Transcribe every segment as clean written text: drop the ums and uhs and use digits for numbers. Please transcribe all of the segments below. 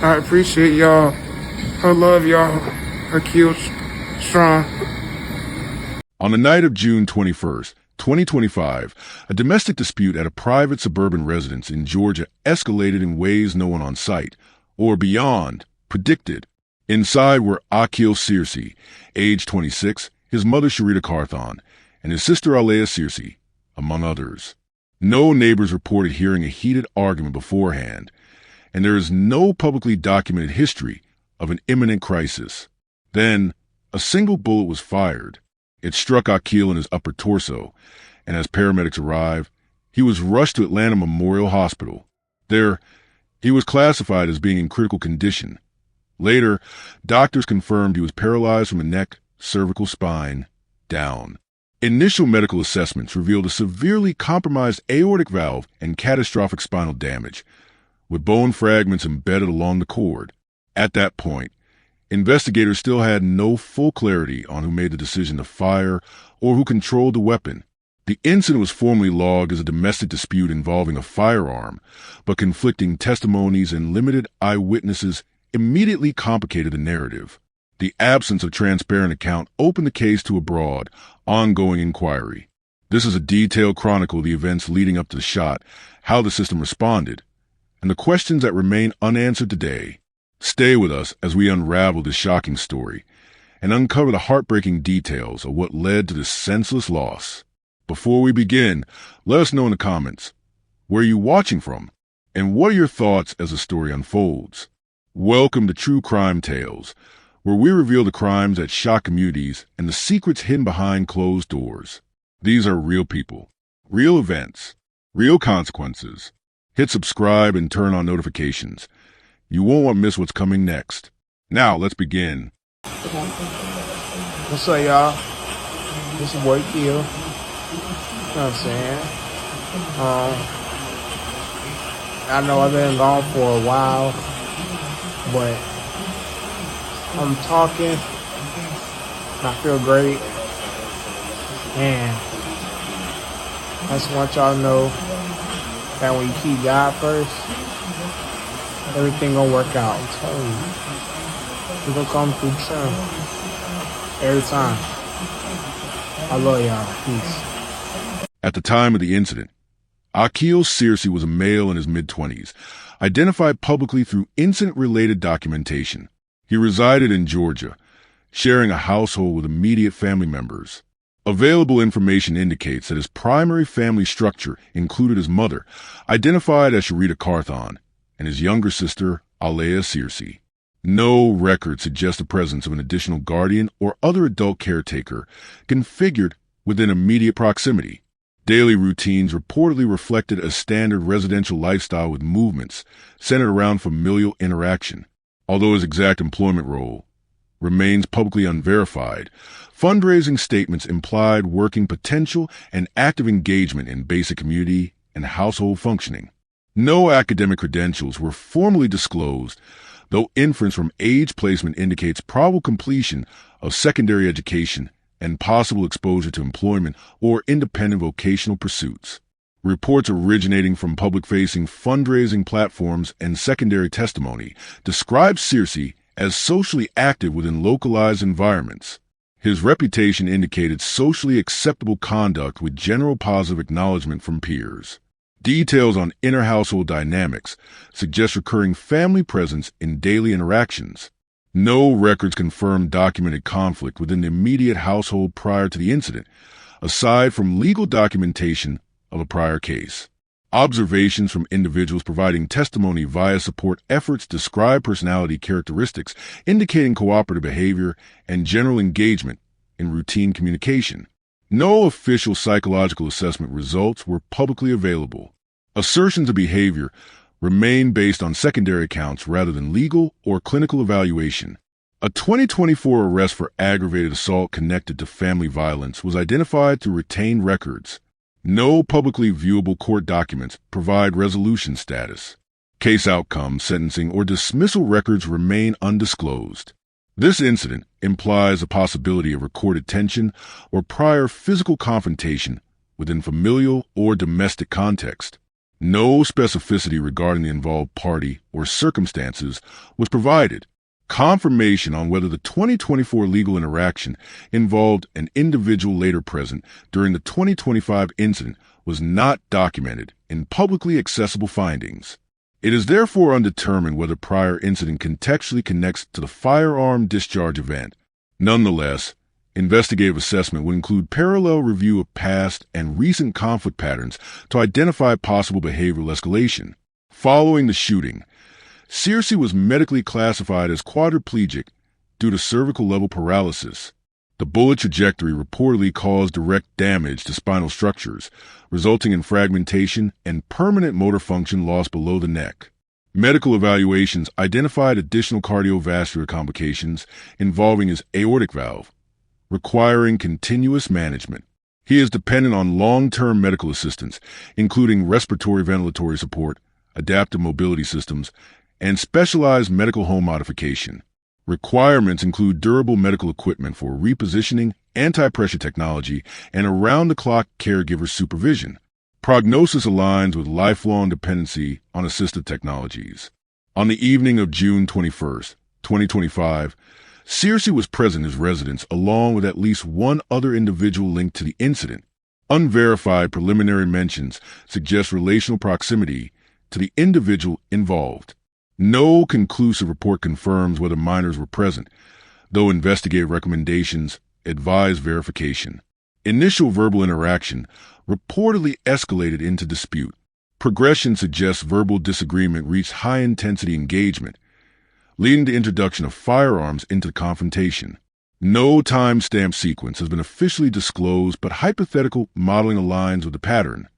I appreciate y'all. I love y'all. Akil strong. On the night of June 21st, 2025, a domestic dispute at a private suburban residence in Georgia escalated in ways no one on site, or beyond, predicted. Inside were Akil Searcy, age 26, his mother Sherita Carthon, and his sister Aalayah Searcy, among others. No neighbors reported hearing a heated argument beforehand, and there is no publicly documented history of an imminent crisis. Then, a single bullet was fired. It struck Akil in his upper torso, and as paramedics arrived, he was rushed to Atlanta Memorial Hospital. There, he was classified as being in critical condition. Later, doctors confirmed he was paralyzed from the neck, cervical spine, down. Initial medical assessments revealed a severely compromised aortic valve and catastrophic spinal damage, with bone fragments embedded along the cord. At that point, investigators still had no full clarity on who made the decision to fire or who controlled the weapon. The incident was formally logged as a domestic dispute involving a firearm, but conflicting testimonies and limited eyewitnesses immediately complicated the narrative. The absence of transparent account opened the case to a broad, ongoing inquiry. This is a detailed chronicle of the events leading up to the shot, how the system responded, and the questions that remain unanswered today. Stay with us as we unravel this shocking story and uncover the heartbreaking details of what led to this senseless loss. Before we begin, let us know in the comments, where are you watching from, and what are your thoughts as the story unfolds? Welcome to True Crime Tales, where we reveal the crimes that shock communities and the secrets hidden behind closed doors. These are real people, real events, real consequences. Hit subscribe and turn on notifications. You won't want to miss what's coming next. Now, let's begin. What's up, y'all? This is boy Akil. You know what I'm saying? I know I've been gone for a while, but I'm talking, and I feel great, and I just want y'all to know that when you keep God first, everything gonna work out. I'm telling you, we're gonna come through trim every time. I love y'all. Peace. At the time of the incident, Akil Searcy was a male in his mid-20s, identified publicly through incident-related documentation. He resided in Georgia, sharing a household with immediate family members. Available information indicates that his primary family structure included his mother, identified as Sherita Carthon, and his younger sister, Aalayah Searcy. No record suggests the presence of an additional guardian or other adult caretaker configured within immediate proximity. Daily routines reportedly reflected a standard residential lifestyle with movements centered around familial interaction. Although his exact employment role remains publicly unverified, fundraising statements implied working potential and active engagement in basic community and household functioning. No academic credentials were formally disclosed, though inference from age placement indicates probable completion of secondary education and possible exposure to employment or independent vocational pursuits. Reports originating from public-facing fundraising platforms and secondary testimony describe Searcy as socially active within localized environments. His reputation indicated socially acceptable conduct with general positive acknowledgement from peers. Details on inner household dynamics suggest recurring family presence in daily interactions. No records confirm documented conflict within the immediate household prior to the incident, aside from legal documentation of a prior case. Observations from individuals providing testimony via support efforts describe personality characteristics indicating cooperative behavior and general engagement in routine communication. No official psychological assessment results were publicly available. Assertions of behavior remain based on secondary accounts rather than legal or clinical evaluation. A 2024 arrest for aggravated assault connected to family violence was identified through retained records. No publicly viewable court documents provide resolution status. Case outcomes, sentencing, or dismissal records remain undisclosed. This incident implies a possibility of recorded tension or prior physical confrontation within familial or domestic context. No specificity regarding the involved party or circumstances was provided. Confirmation on whether the 2024 legal interaction involved an individual later present during the 2025 incident was not documented in publicly accessible findings. It is therefore undetermined whether prior incident contextually connects to the firearm discharge event. Nonetheless, investigative assessment would include parallel review of past and recent conflict patterns to identify possible behavioral escalation. Following the shooting, Searcy was medically classified as quadriplegic due to cervical-level paralysis. The bullet trajectory reportedly caused direct damage to spinal structures, resulting in fragmentation and permanent motor function loss below the neck. Medical evaluations identified additional cardiovascular complications involving his aortic valve, requiring continuous management. He is dependent on long-term medical assistance, including respiratory ventilatory support, adaptive mobility systems, and specialized medical home modification. Requirements include durable medical equipment for repositioning, anti-pressure technology, and around-the-clock caregiver supervision. Prognosis aligns with lifelong dependency on assistive technologies. On the evening of June 21, 2025, Searcy was present in his residence along with at least one other individual linked to the incident. Unverified preliminary mentions suggest relational proximity to the individual involved. No conclusive report confirms whether minors were present, though investigative recommendations advise verification. Initial verbal interaction reportedly escalated into dispute. Progression suggests verbal disagreement reached high-intensity engagement, leading to introduction of firearms into the confrontation. No time-stamp sequence has been officially disclosed, but hypothetical modeling aligns with the pattern.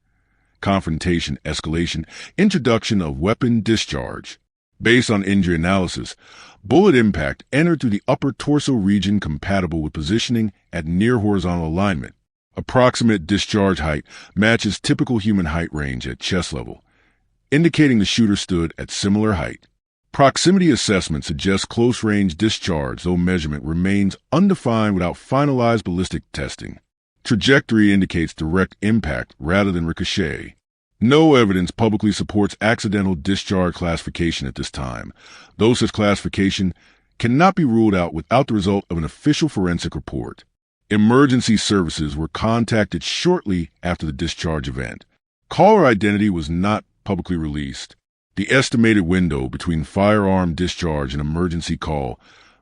Confrontation, escalation, introduction of weapon discharge. Based on injury analysis, bullet impact entered through the upper torso region compatible with positioning at near horizontal alignment. Approximate discharge height matches typical human height range at chest level, indicating the shooter stood at similar height. Proximity assessment suggests close-range discharge, though measurement remains undefined without finalized ballistic testing. Trajectory indicates direct impact rather than ricochet. No evidence publicly supports accidental discharge classification at this time, though such classification cannot be ruled out without the result of an official forensic report. Emergency services were contacted shortly after the discharge event. Caller identity was not publicly released. The estimated window between firearm discharge and emergency call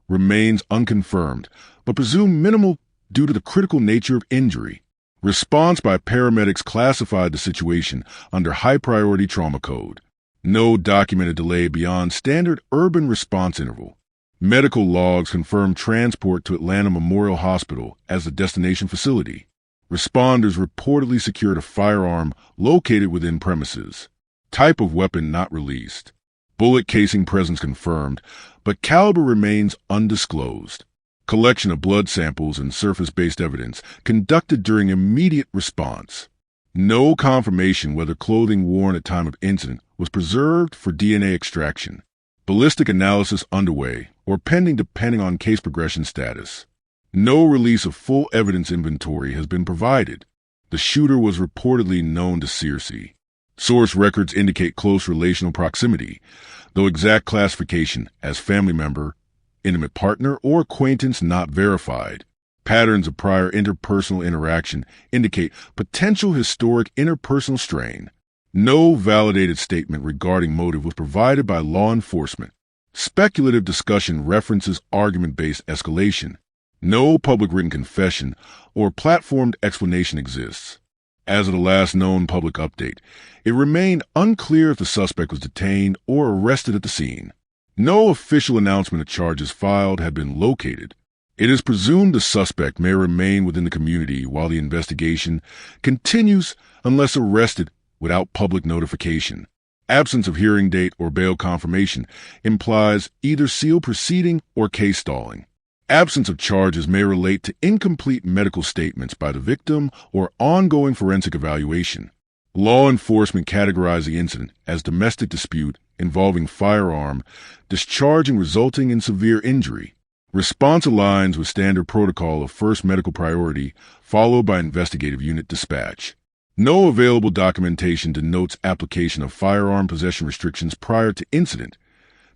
remains unconfirmed, but presumed minimal due to the critical nature of injury. Response by paramedics classified the situation under high-priority trauma code. No documented delay beyond standard urban response interval. Medical logs confirmed transport to Atlanta Memorial Hospital as the destination facility. Responders reportedly secured a firearm located within premises. Type of weapon not released. Bullet casing presence confirmed, but caliber remains undisclosed. Collection of blood samples and surface-based evidence conducted during immediate response. No confirmation whether clothing worn at time of incident was preserved for DNA extraction. Ballistic analysis underway or pending depending on case progression status. No release of full evidence inventory has been provided. The shooter was reportedly known to Searcy. Source records indicate close relational proximity, though exact classification as family member, intimate partner, or acquaintance not verified. Patterns of prior interpersonal interaction indicate potential historic interpersonal strain. No validated statement regarding motive was provided by law enforcement. Speculative discussion references argument-based escalation. No public written confession or platformed explanation exists. As of the last known public update, it remained unclear if the suspect was detained or arrested at the scene. No official announcement of charges filed had been located. It is presumed the suspect may remain within the community while the investigation continues unless arrested without public notification. Absence of hearing date or bail confirmation implies either sealed proceeding or case stalling. Absence of charges may relate to incomplete medical statements by the victim or ongoing forensic evaluation. Law enforcement categorized the incident as domestic dispute involving firearm discharging resulting in severe injury. Response aligns with standard protocol of first medical priority followed by investigative unit dispatch. No available documentation denotes application of firearm possession restrictions prior to incident,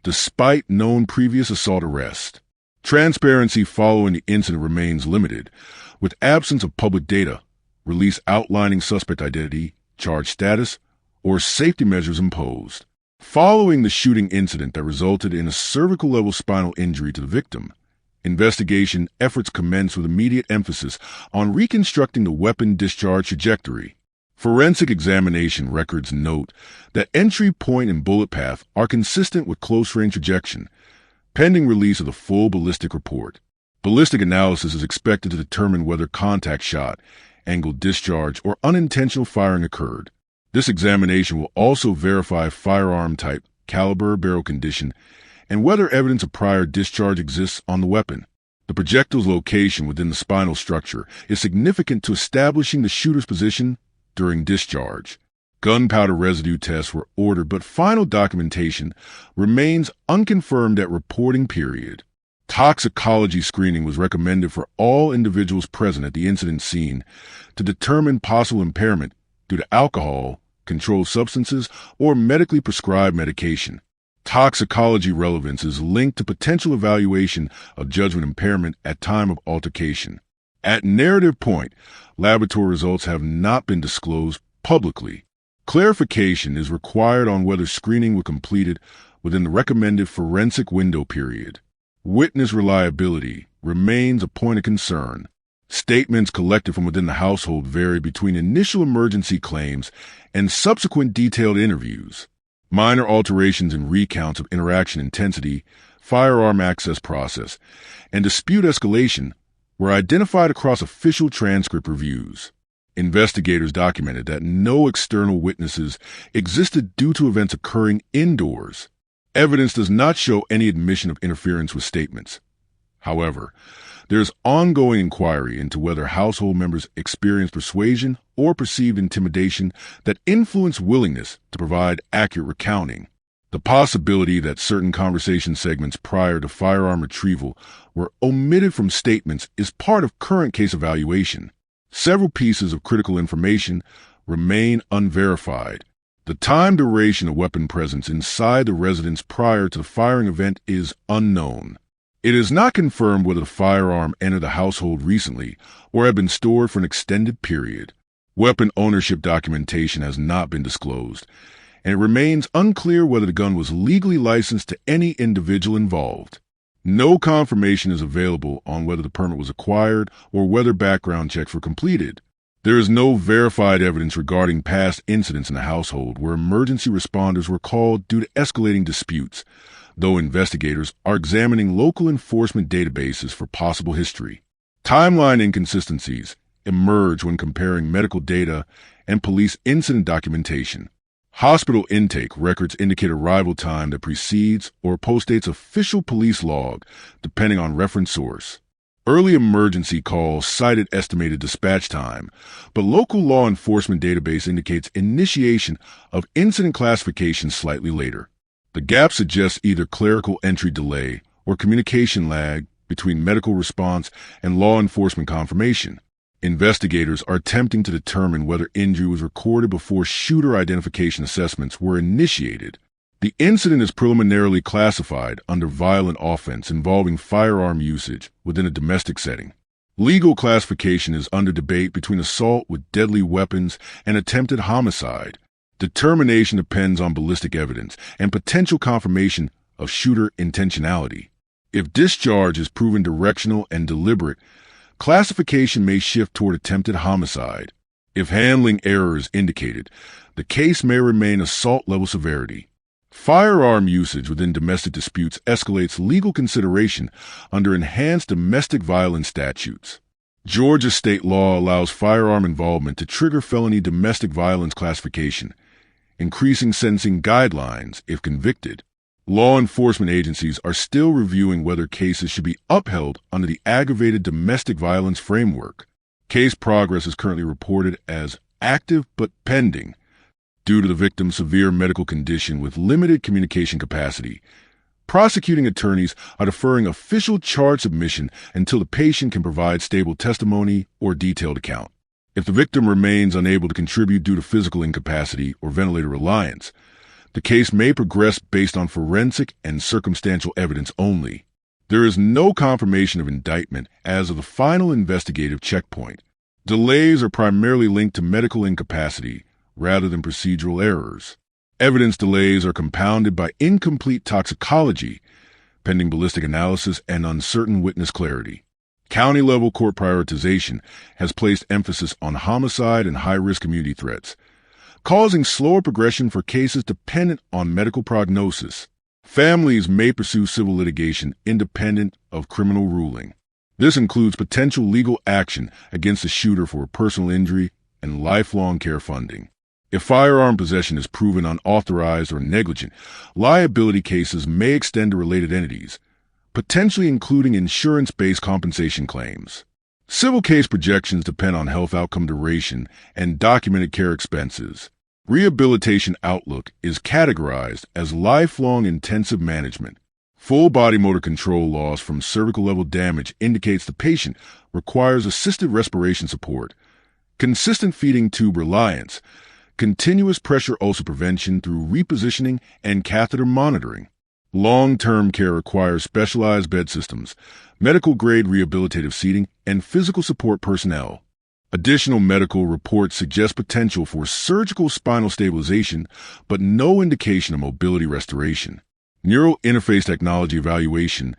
despite known previous assault arrest. Transparency following the incident remains limited, with absence of public data, release outlining suspect identity, charge status, or safety measures imposed. Following the shooting incident that resulted in a cervical-level spinal injury to the victim, investigation efforts commenced with immediate emphasis on reconstructing the weapon discharge trajectory. Forensic examination records note that entry point and bullet path are consistent with close-range ejection, pending release of the full ballistic report. Ballistic analysis is expected to determine whether contact shot, angled discharge, or unintentional firing occurred. This examination will also verify firearm type, caliber, barrel condition, and whether evidence of prior discharge exists on the weapon. The projectile's location within the spinal structure is significant to establishing the shooter's position during discharge. Gunpowder residue tests were ordered, but final documentation remains unconfirmed at reporting period. Toxicology screening was recommended for all individuals present at the incident scene to determine possible impairment due to alcohol, controlled substances, or medically prescribed medication. Toxicology relevance is linked to potential evaluation of judgment impairment at time of altercation. At narrative point, laboratory results have not been disclosed publicly. Clarification is required on whether screening was completed within the recommended forensic window period. Witness reliability remains a point of concern. Statements collected from within the household vary between initial emergency claims and subsequent detailed interviews. Minor alterations in recounts of interaction intensity, firearm access process, and dispute escalation were identified across official transcript reviews. Investigators documented that no external witnesses existed due to events occurring indoors. Evidence does not show any admission of interference with statements. However, there is ongoing inquiry into whether household members experienced persuasion or perceived intimidation that influenced willingness to provide accurate recounting. The possibility that certain conversation segments prior to firearm retrieval were omitted from statements is part of current case evaluation. Several pieces of critical information remain unverified. The time duration of weapon presence inside the residence prior to the firing event is unknown. It is not confirmed whether the firearm entered the household recently or had been stored for an extended period. Weapon ownership documentation has not been disclosed, and it remains unclear whether the gun was legally licensed to any individual involved. No confirmation is available on whether the permit was acquired or whether background checks were completed. There is no verified evidence regarding past incidents in the household where emergency responders were called due to escalating disputes, though investigators are examining local enforcement databases for possible history. Timeline inconsistencies emerge when comparing medical data and police incident documentation. Hospital intake records indicate arrival time that precedes or postdates official police log, depending on reference source. Early emergency calls cited estimated dispatch time, but local law enforcement database indicates initiation of incident classification slightly later. The gap suggests either clerical entry delay or communication lag between medical response and law enforcement confirmation. Investigators are attempting to determine whether injury was recorded before shooter identification assessments were initiated. The incident is preliminarily classified under violent offense involving firearm usage within a domestic setting. Legal classification is under debate between assault with deadly weapons and attempted homicide. Determination depends on ballistic evidence and potential confirmation of shooter intentionality. If discharge is proven directional and deliberate, classification may shift toward attempted homicide. If handling error is indicated, the case may remain assault-level severity. Firearm usage within domestic disputes escalates legal consideration under enhanced domestic violence statutes. Georgia state law allows firearm involvement to trigger felony domestic violence classification, increasing sentencing guidelines if convicted. Law enforcement agencies are still reviewing whether cases should be upheld under the aggravated domestic violence framework. Case progress is currently reported as active but pending due to the victim's severe medical condition with limited communication capacity. Prosecuting attorneys are deferring official charge submission until the patient can provide stable testimony or detailed account. If the victim remains unable to contribute due to physical incapacity or ventilator reliance, the case may progress based on forensic and circumstantial evidence only. There is no confirmation of indictment as of the final investigative checkpoint. Delays are primarily linked to medical incapacity rather than procedural errors. Evidence delays are compounded by incomplete toxicology, pending ballistic analysis, and uncertain witness clarity. County-level court prioritization has placed emphasis on homicide and high-risk community threats, causing slower progression for cases dependent on medical prognosis. Families may pursue civil litigation independent of criminal ruling. This includes potential legal action against the shooter for personal injury and lifelong care funding. If firearm possession is proven unauthorized or negligent, liability cases may extend to related entities, potentially including insurance-based compensation claims. Civil case projections depend on health outcome duration and documented care expenses. Rehabilitation outlook is categorized as lifelong intensive management. Full body motor control loss from cervical level damage indicates the patient requires assisted respiration support, consistent feeding tube reliance, continuous pressure ulcer prevention through repositioning and catheter monitoring. Long-term care requires specialized bed systems, medical-grade rehabilitative seating, and physical support personnel. Additional medical reports suggest potential for surgical spinal stabilization, but no indication of mobility restoration. Neural interface technology evaluation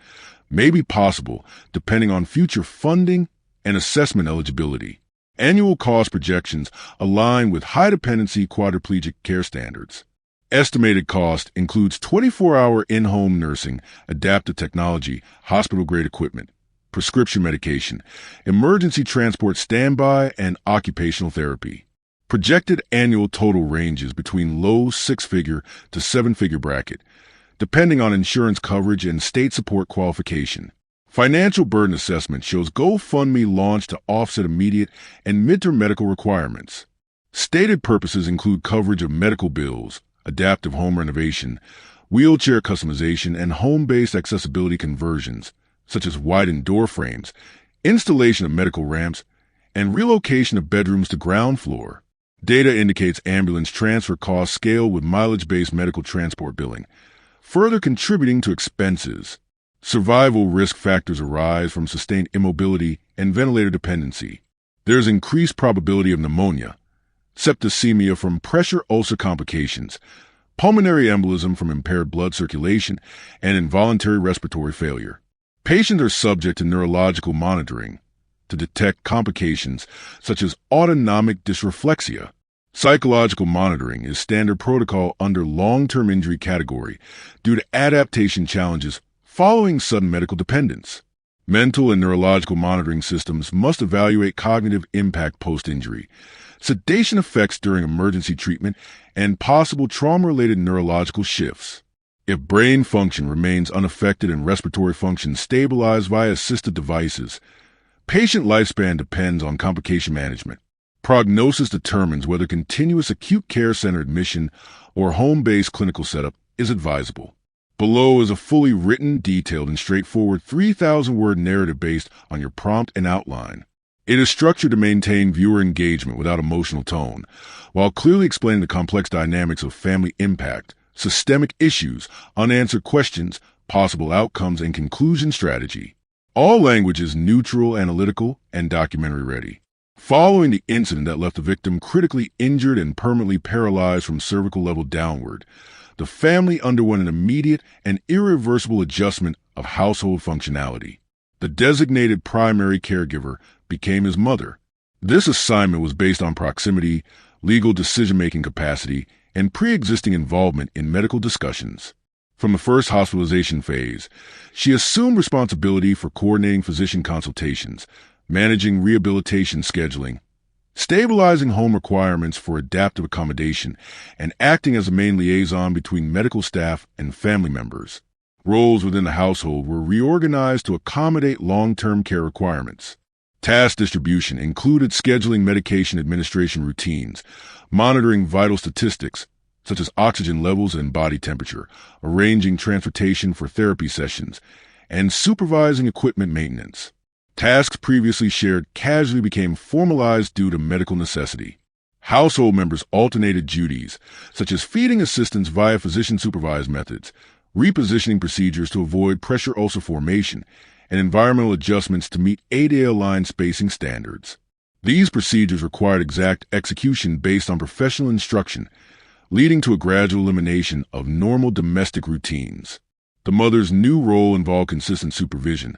may be possible depending on future funding and assessment eligibility. Annual cost projections align with high-dependency quadriplegic care standards. Estimated cost includes 24-hour in-home nursing, adaptive technology, hospital-grade equipment, prescription medication, emergency transport standby, and occupational therapy. Projected annual total ranges between low six-figure to seven-figure bracket, depending on insurance coverage and state support qualification. Financial burden assessment shows GoFundMe launched to offset immediate and midterm medical requirements. Stated purposes include coverage of medical bills, adaptive home renovation, wheelchair customization, and home-based accessibility conversions, such as widened door frames, installation of medical ramps, and relocation of bedrooms to ground floor. Data indicates ambulance transfer costs scale with mileage-based medical transport billing, further contributing to expenses. Survival risk factors arise from sustained immobility and ventilator dependency. There's increased probability of pneumonia, septicemia from pressure ulcer complications, pulmonary embolism from impaired blood circulation, and involuntary respiratory failure. Patients are subject to neurological monitoring to detect complications such as autonomic dysreflexia. Psychological monitoring is standard protocol under long-term injury category due to adaptation challenges following sudden medical dependence. Mental and neurological monitoring systems must evaluate cognitive impact post-injury, sedation effects during emergency treatment, and possible trauma-related neurological shifts. If brain function remains unaffected and respiratory function stabilized via assisted devices, patient lifespan depends on complication management. Prognosis determines whether continuous acute care center admission or home-based clinical setup is advisable. Below is a fully written, detailed, and straightforward 3,000-word narrative based on your prompt and outline. It is structured to maintain viewer engagement without emotional tone, while clearly explaining the complex dynamics of family impact, systemic issues, unanswered questions, possible outcomes, and conclusion strategy. All language is neutral, analytical, and documentary ready. Following the incident that left the victim critically injured and permanently paralyzed from cervical level downward, the family underwent an immediate and irreversible adjustment of household functionality. The designated primary caregiver became his mother. This assignment was based on proximity, legal decision-making capacity, and pre-existing involvement in medical discussions. From the first hospitalization phase, she assumed responsibility for coordinating physician consultations, managing rehabilitation scheduling, stabilizing home requirements for adaptive accommodation, and acting as a main liaison between medical staff and family members. Roles within the household were reorganized to accommodate long-term care requirements. Task distribution included scheduling medication administration routines, monitoring vital statistics, such as oxygen levels and body temperature, arranging transportation for therapy sessions, and supervising equipment maintenance. Tasks previously shared casually became formalized due to medical necessity. Household members alternated duties, such as feeding assistants via physician-supervised methods, repositioning procedures to avoid pressure ulcer formation, and environmental adjustments to meet ADA-aligned spacing standards. These procedures required exact execution based on professional instruction, leading to a gradual elimination of normal domestic routines. The mother's new role involved consistent supervision,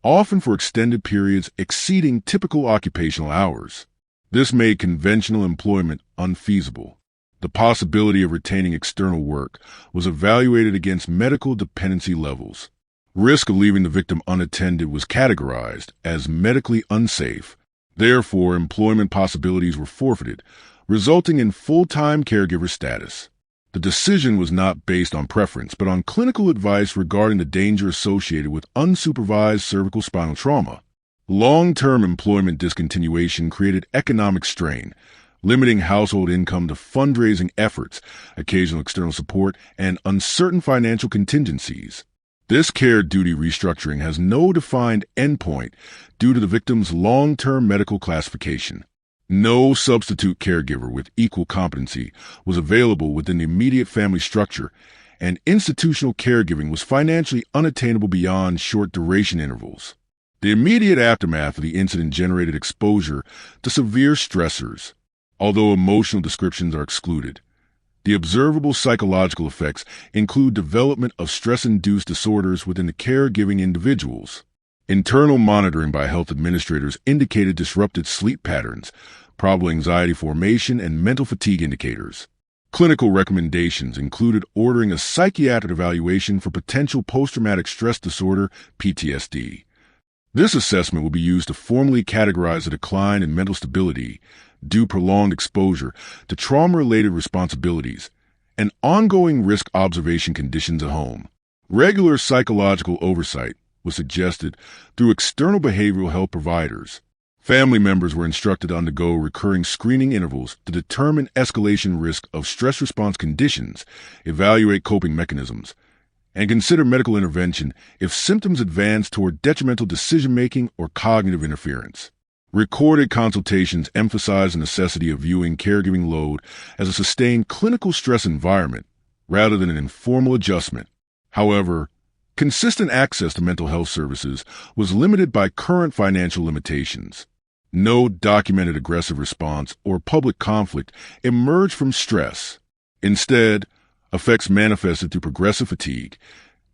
often for extended periods exceeding typical occupational hours. This made conventional employment unfeasible. The possibility of retaining external work was evaluated against medical dependency levels. Risk of leaving the victim unattended was categorized as medically unsafe. Therefore, employment possibilities were forfeited, resulting in full-time caregiver status. The decision was not based on preference, but on clinical advice regarding the danger associated with unsupervised cervical spinal trauma. Long-term employment discontinuation created economic strain, limiting household income to fundraising efforts, occasional external support, and uncertain financial contingencies. This care duty restructuring has no defined endpoint due to the victim's long-term medical classification. No substitute caregiver with equal competency was available within the immediate family structure, and institutional caregiving was financially unattainable beyond short duration intervals. The immediate aftermath of the incident generated exposure to severe stressors. Although emotional descriptions are excluded, the observable psychological effects include development of stress-induced disorders within the caregiving individuals. Internal monitoring by health administrators indicated disrupted sleep patterns, probable anxiety formation, and mental fatigue indicators. Clinical recommendations included ordering a psychiatric evaluation for potential post-traumatic stress disorder, PTSD. This assessment will be used to formally categorize a decline in mental stability due prolonged exposure to trauma-related responsibilities and ongoing risk observation conditions at home. Regular psychological oversight was suggested through external behavioral health providers. Family members were instructed to undergo recurring screening intervals to determine escalation risk of stress response conditions, evaluate coping mechanisms, and consider medical intervention if symptoms advance toward detrimental decision-making or cognitive interference. Recorded consultations emphasize the necessity of viewing caregiving load as a sustained clinical stress environment rather than an informal adjustment. However, consistent access to mental health services was limited by current financial limitations. No documented aggressive response or public conflict emerged from stress. Instead, effects manifested through progressive fatigue,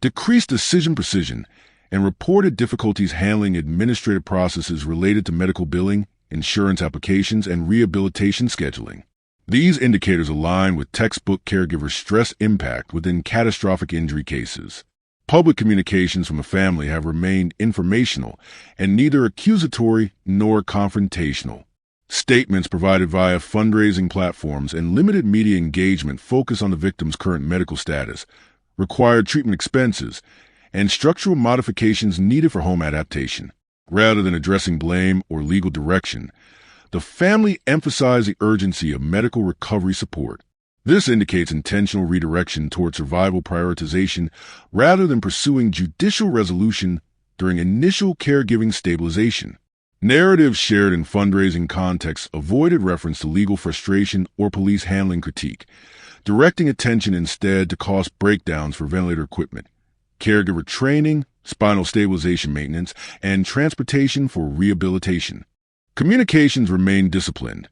decreased decision precision, and reported difficulties handling administrative processes related to medical billing, insurance applications, and rehabilitation scheduling. These indicators align with textbook caregiver stress impact within catastrophic injury cases. Public communications from the family have remained informational and neither accusatory nor confrontational. Statements provided via fundraising platforms and limited media engagement focus on the victim's current medical status, required treatment expenses, and structural modifications needed for home adaptation. Rather than addressing blame or legal direction, the family emphasized the urgency of medical recovery support. This indicates intentional redirection toward survival prioritization rather than pursuing judicial resolution during initial caregiving stabilization. Narratives shared in fundraising contexts avoided reference to legal frustration or police handling critique, directing attention instead to cost breakdowns for ventilator equipment, caregiver training, spinal stabilization maintenance, and transportation for rehabilitation. Communications remained disciplined,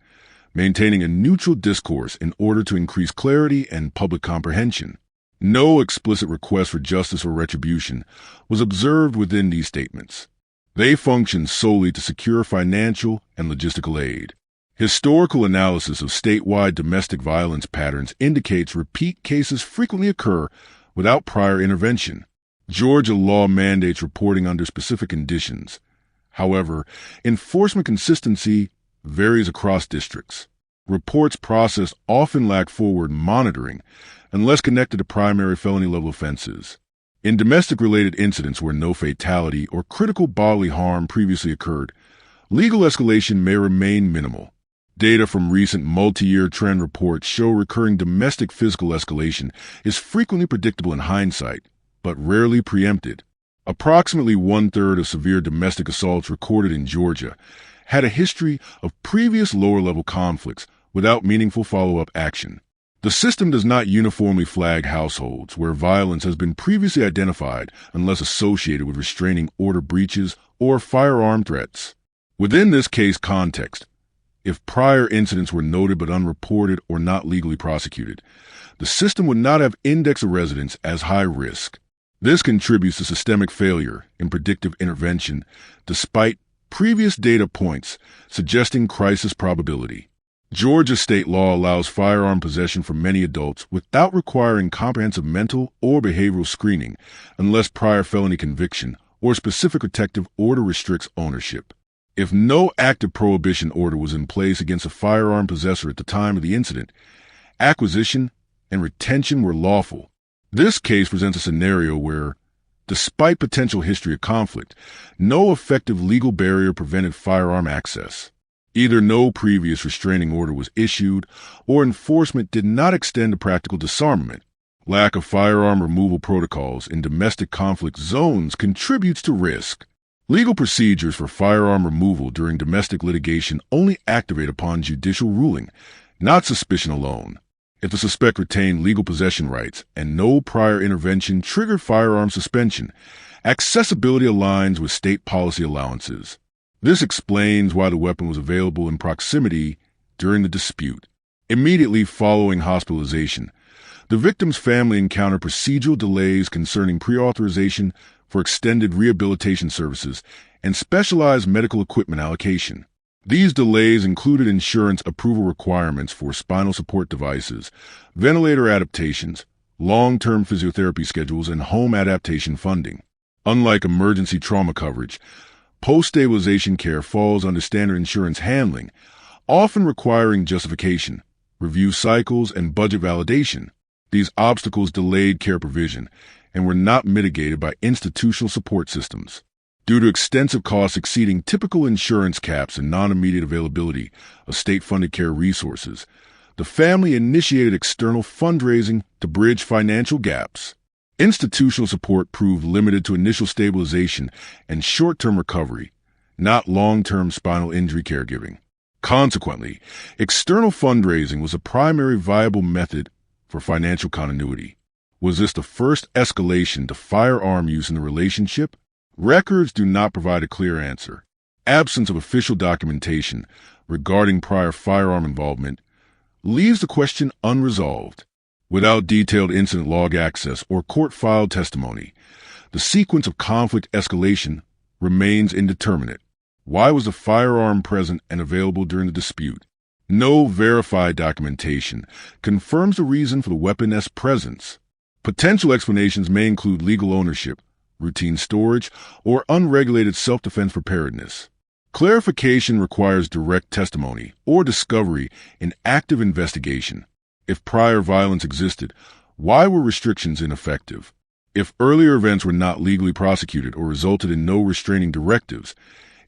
maintaining a neutral discourse in order to increase clarity and public comprehension. No explicit request for justice or retribution was observed within these statements. They functioned solely to secure financial and logistical aid. Historical analysis of statewide domestic violence patterns indicates repeat cases frequently occur without prior intervention. Georgia law mandates reporting under specific conditions. However, enforcement consistency varies across districts. Reports processed often lack forward monitoring unless connected to primary felony-level offenses. In domestic-related incidents where no fatality or critical bodily harm previously occurred, legal escalation may remain minimal. Data from recent multi-year trend reports show recurring domestic physical escalation is frequently predictable in hindsight, but rarely preempted. Approximately one-third of severe domestic assaults recorded in Georgia had a history of previous lower-level conflicts without meaningful follow-up action. The system does not uniformly flag households where violence has been previously identified unless associated with restraining order breaches or firearm threats. Within this case context, if prior incidents were noted but unreported or not legally prosecuted, the system would not have indexed a residence as high risk. This contributes to systemic failure in predictive intervention despite previous data points suggesting crisis probability. Georgia state law allows firearm possession for many adults without requiring comprehensive mental or behavioral screening unless prior felony conviction or specific protective order restricts ownership. If no active prohibition order was in place against a firearm possessor at the time of the incident, acquisition and retention were lawful. This case presents a scenario where, despite potential history of conflict, no effective legal barrier prevented firearm access. Either no previous restraining order was issued, or enforcement did not extend to practical disarmament. Lack of firearm removal protocols in domestic conflict zones contributes to risk. Legal procedures for firearm removal during domestic litigation only activate upon judicial ruling, not suspicion alone. If the suspect retained legal possession rights and no prior intervention triggered firearm suspension, accessibility aligns with state policy allowances. This explains why the weapon was available in proximity during the dispute. Immediately following hospitalization, the victim's family encountered procedural delays concerning pre-authorization for extended rehabilitation services and specialized medical equipment allocation. These delays included insurance approval requirements for spinal support devices, ventilator adaptations, long-term physiotherapy schedules, and home adaptation funding. Unlike emergency trauma coverage, post-stabilization care falls under standard insurance handling, often requiring justification, review cycles, and budget validation. These obstacles delayed care provision and were not mitigated by institutional support systems. Due to extensive costs exceeding typical insurance caps and non-immediate availability of state-funded care resources, the family initiated external fundraising to bridge financial gaps. Institutional support proved limited to initial stabilization and short-term recovery, not long-term spinal injury caregiving. Consequently, external fundraising was a primary viable method for financial continuity. Was this the first escalation to firearm use in the relationship? Records do not provide a clear answer. Absence of official documentation regarding prior firearm involvement leaves the question unresolved. Without detailed incident log access or court-filed testimony, the sequence of conflict escalation remains indeterminate. Why was the firearm present and available during the dispute? No verified documentation confirms the reason for the weapon's presence. Potential explanations may include legal ownership, routine storage, or unregulated self-defense preparedness. Clarification requires direct testimony or discovery in active investigation. If prior violence existed, why were restrictions ineffective? If earlier events were not legally prosecuted or resulted in no restraining directives,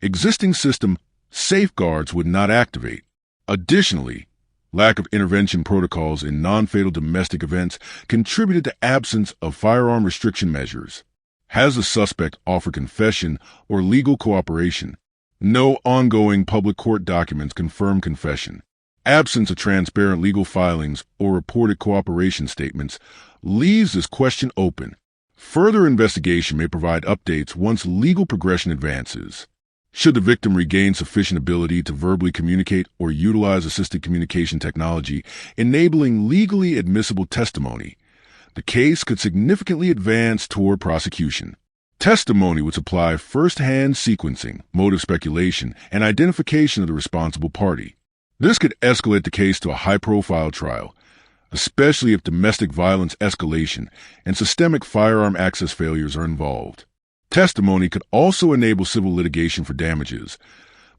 existing system safeguards would not activate. Additionally, lack of intervention protocols in non-fatal domestic events contributed to absence of firearm restriction measures. Has the suspect offered confession or legal cooperation? No ongoing public court documents confirm confession. Absence of transparent legal filings or reported cooperation statements leaves this question open. Further investigation may provide updates once legal progression advances. Should the victim regain sufficient ability to verbally communicate or utilize assisted communication technology, enabling legally admissible testimony, the case could significantly advance toward prosecution. Testimony would supply first-hand sequencing, motive speculation, and identification of the responsible party. This could escalate the case to a high-profile trial, especially if domestic violence escalation and systemic firearm access failures are involved. Testimony could also enable civil litigation for damages,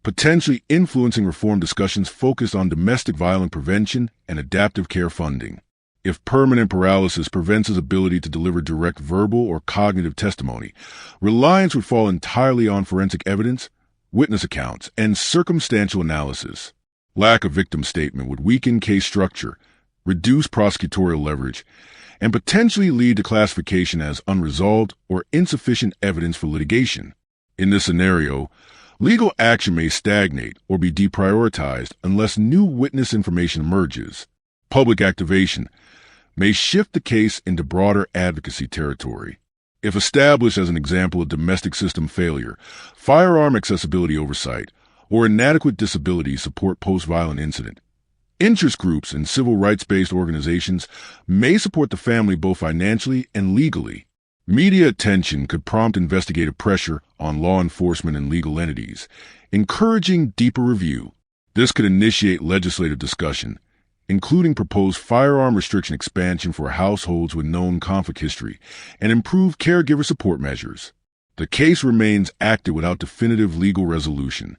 potentially influencing reform discussions focused on domestic violence prevention and adaptive care funding. If permanent paralysis prevents his ability to deliver direct verbal or cognitive testimony, reliance would fall entirely on forensic evidence, witness accounts, and circumstantial analysis. Lack of victim statement would weaken case structure, reduce prosecutorial leverage, and potentially lead to classification as unresolved or insufficient evidence for litigation. In this scenario, legal action may stagnate or be deprioritized unless new witness information emerges. Public activation may shift the case into broader advocacy territory. If established as an example of domestic system failure, firearm accessibility oversight, or inadequate disability support post-violent incident, interest groups and civil rights-based organizations may support the family both financially and legally. Media attention could prompt investigative pressure on law enforcement and legal entities, encouraging deeper review. This could initiate legislative discussion, including proposed firearm restriction expansion for households with known conflict history and improved caregiver support measures. The case remains active without definitive legal resolution.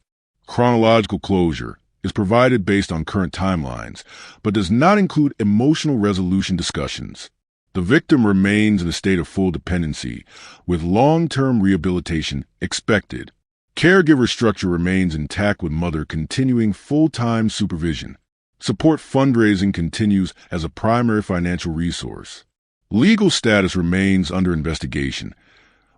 Chronological closure is provided based on current timelines, but does not include emotional resolution discussions. The victim remains in a state of full dependency, with long-term rehabilitation expected. Caregiver structure remains intact with mother continuing full-time supervision. Support fundraising continues as a primary financial resource. Legal status remains under investigation,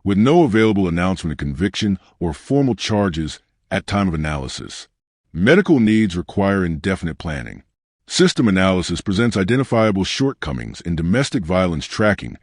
with no available announcement of conviction or formal charges at time of analysis. Medical needs require indefinite planning. System analysis presents identifiable shortcomings in domestic violence tracking,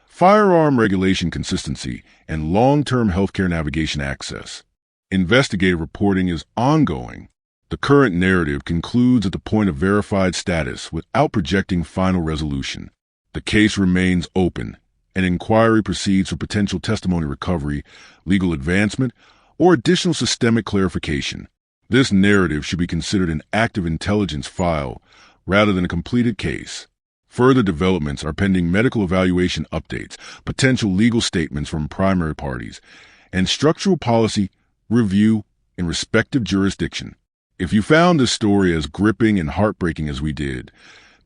firearm regulation consistency, and long-term healthcare navigation access. Investigative reporting is ongoing. The current narrative concludes at the point of verified status without projecting final resolution. The case remains open. An inquiry proceeds for potential testimony recovery, legal advancement, or additional systemic clarification. This narrative should be considered an active intelligence file rather than a completed case. Further developments are pending medical evaluation updates, potential legal statements from primary parties, and structural policy review in respective jurisdiction. If you found this story as gripping and heartbreaking as we did,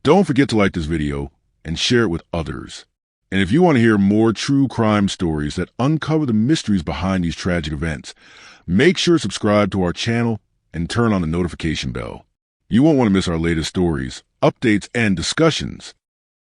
don't forget to like this video and share it with others. And if you want to hear more true crime stories that uncover the mysteries behind these tragic events, make sure to subscribe to our channel and turn on the notification bell. You won't want to miss our latest stories, updates, and discussions.